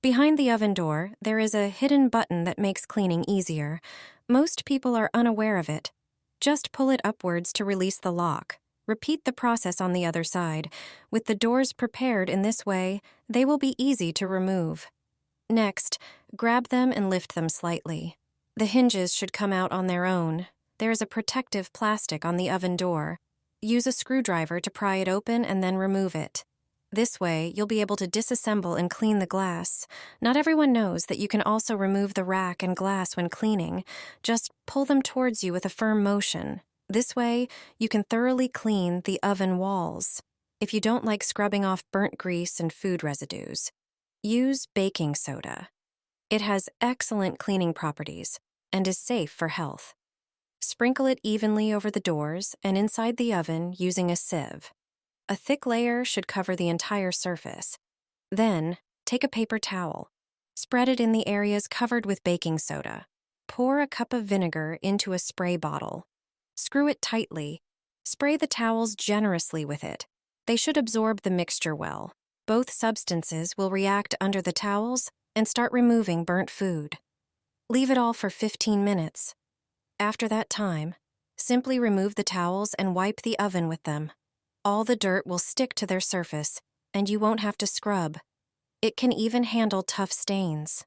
Behind the oven door, there is a hidden button that makes cleaning easier. Most people are unaware of it. Just pull it upwards to release the lock. Repeat the process on the other side. With the doors prepared in this way, they will be easy to remove. Next, grab them and lift them slightly. The hinges should come out on their own. There is a protective plastic on the oven door. Use a screwdriver to pry it open and then remove it. This way, you'll be able to disassemble and clean the glass. Not everyone knows that you can also remove the rack and glass when cleaning. Just pull them towards you with a firm motion. This way, you can thoroughly clean the oven walls. If you don't like scrubbing off burnt grease and food residues, use baking soda. It has excellent cleaning properties and is safe for health. Sprinkle it evenly over the doors and inside the oven using a sieve. A thick layer should cover the entire surface. Then, take a paper towel. Spread it in the areas covered with baking soda. Pour a cup of vinegar into a spray bottle. Screw it tightly. Spray the towels generously with it. They should absorb the mixture well. Both substances will react under the towels and start removing burnt food. Leave it all for 15 minutes. After that time, simply remove the towels and wipe the oven with them. All the dirt will stick to their surface, and you won't have to scrub. It can even handle tough stains.